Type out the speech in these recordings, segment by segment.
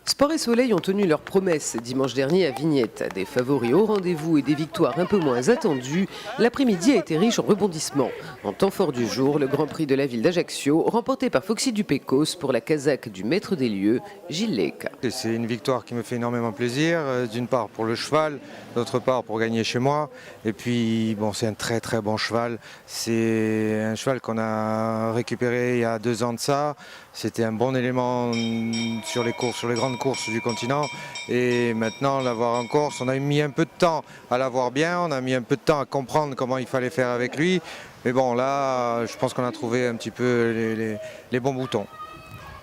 Sport et Soleil ont tenu leurs promesses dimanche dernier à Vignette. Des favoris au rendez-vous et des victoires un peu moins attendues, l'après-midi a été riche en rebondissements. En temps fort du jour, le Grand Prix de la ville d'Ajaccio, remporté par Foxy Dupécos pour la casaque du maître des lieux, Gilles Lec. C'est une victoire qui me fait énormément plaisir, d'une part pour le cheval, d'autre part pour gagner chez moi. Et puis bon, c'est un très très bon cheval. C'est un cheval qu'on a récupéré il y a 2 ans de ça. C'était un bon élément sur les grandes courses du continent. Et maintenant, l'avoir en Corse, on a mis un peu de temps à l'avoir bien, on a mis un peu de temps à comprendre comment il fallait faire avec lui. Mais bon, là, je pense qu'on a trouvé un petit peu les bons boutons.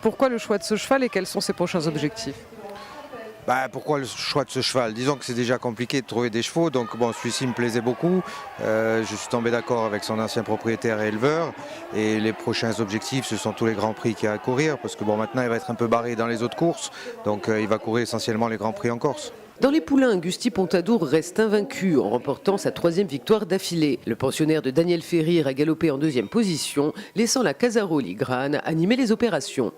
Pourquoi le choix de ce cheval et quels sont ses prochains objectifs ? Pourquoi le choix de ce cheval? Disons que c'est déjà compliqué de trouver des chevaux, donc bon, celui-ci me plaisait beaucoup. Je suis tombé d'accord avec son ancien propriétaire et éleveur. Et les prochains objectifs, ce sont tous les grands prix qu'il y a à courir, parce que bon, maintenant il va être un peu barré dans les autres courses, donc il va courir essentiellement les grands prix en Corse. Dans les poulains, Gusti Pontadour reste invaincu en remportant sa 3e victoire d'affilée. Le pensionnaire de Daniel Ferrir a galopé en 2e position, laissant la Casaro Ligrane animer les opérations.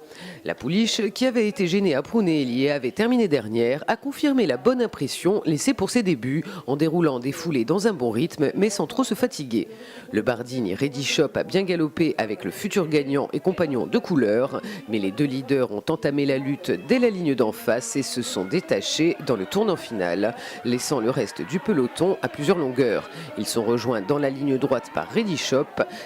La pouliche, qui avait été gênée à Prunelli et avait terminé dernière, a confirmé la bonne impression laissée pour ses débuts en déroulant des foulées dans un bon rythme mais sans trop se fatiguer. Le Bardigne Ready Shop a bien galopé avec le futur gagnant et compagnon de couleur, mais les 2 leaders ont entamé la lutte dès la ligne d'en face et se sont détachés dans le tournant finale, laissant le reste du peloton à plusieurs longueurs. Ils sont rejoints dans la ligne droite par Ready Shop,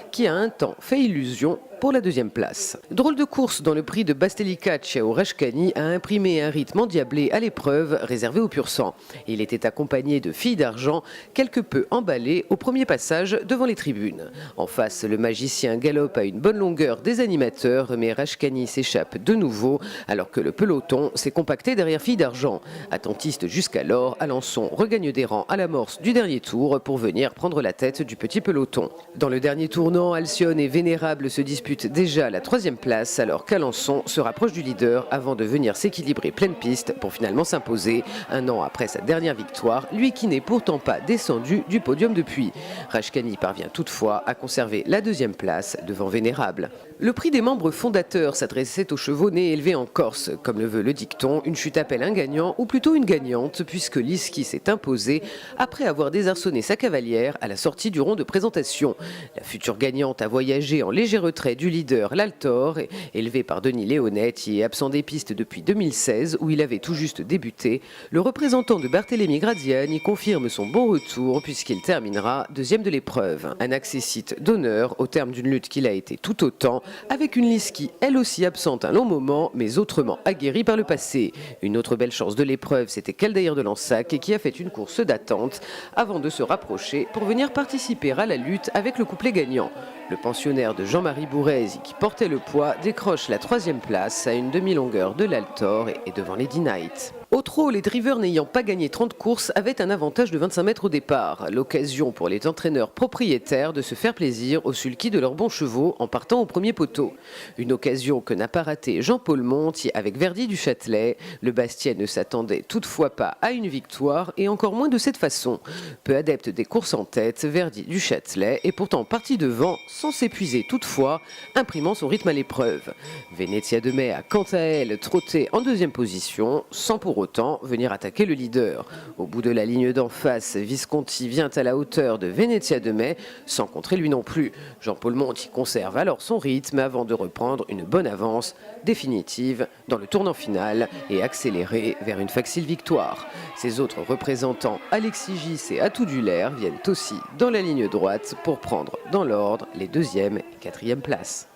qui a un temps fait illusion pour la 2e place. Drôle de course dans le prix de Bastelica au Rashkani a imprimé un rythme endiablé à l'épreuve réservé au pur sang. Il était accompagné de filles d'argent, quelque peu emballées au premier passage devant les tribunes. En face, le magicien galope à une bonne longueur des animateurs, mais Rashkani s'échappe de nouveau, alors que le peloton s'est compacté derrière filles d'argent. Attentiste jusqu'alors, Alençon regagne des rangs à l'amorce du dernier tour pour venir prendre la tête du petit peloton. Dans le dernier tournant, Alcyone et Vénérable se disputent déjà la 3e place, alors qu'Alençon se rapproche du leader avant de venir s'équilibrer pleine piste pour finalement s'imposer, un an après sa dernière victoire, lui qui n'est pourtant pas descendu du podium depuis. Rashkani parvient toutefois à conserver la 2e place devant Vénérable. Le prix des membres fondateurs s'adressait aux chevaux nés et élevés en Corse. Comme le veut le dicton, une chute appelle un gagnant, ou plutôt une gagnante, puisque Liski s'est imposée après avoir désarçonné sa cavalière à la sortie du rond de présentation. La future gagnante a voyagé en léger retrait du leader l'Altor, élevé par Denis Léonet, qui est absent des pistes depuis 2016 où il avait tout juste débuté. Le représentant de Barthélémy Graziani confirme son bon retour puisqu'il terminera 2e de l'épreuve. Un accessite d'honneur au terme d'une lutte qu'il a été tout autant, avec une Liski elle aussi absente un long moment mais autrement aguerrie par le passé. Une autre belle chance de l'épreuve, c'était Caldair de Lansac qui a fait une course d'attente avant de se rapprocher pour venir participer à la lutte avec le couplet gagnant. Le pensionnaire de Jean-Marie Bourrez, qui portait le poids, décroche la 3e place à une demi-longueur de l'Altor et devant Lady Knight. Au trot, les drivers n'ayant pas gagné 30 courses avaient un avantage de 25 mètres au départ. L'occasion pour les entraîneurs propriétaires de se faire plaisir au sulky de leurs bons chevaux en partant au premier poteau. Une occasion que n'a pas ratée Jean-Paul Monti avec Verdi du Châtelet. Le Bastien ne s'attendait toutefois pas à une victoire et encore moins de cette façon. Peu adepte des courses en tête, Verdi du Châtelet est pourtant parti devant sans s'épuiser toutefois, imprimant son rythme à l'épreuve. Venezia de Mai a quant à elle trotté en 2e position, sans pour autant venir attaquer le leader. Au bout de la ligne d'en face, Visconti vient à la hauteur de Venezia de Mai, sans contrer lui non plus. Jean-Paul Monti conserve alors son rythme avant de reprendre une bonne avance définitive dans le tournant final et accélérer vers une facile victoire. Ses autres représentants, Alexis Gis et Atout Duller, viennent aussi dans la ligne droite pour prendre dans l'ordre les 2e et 4e places.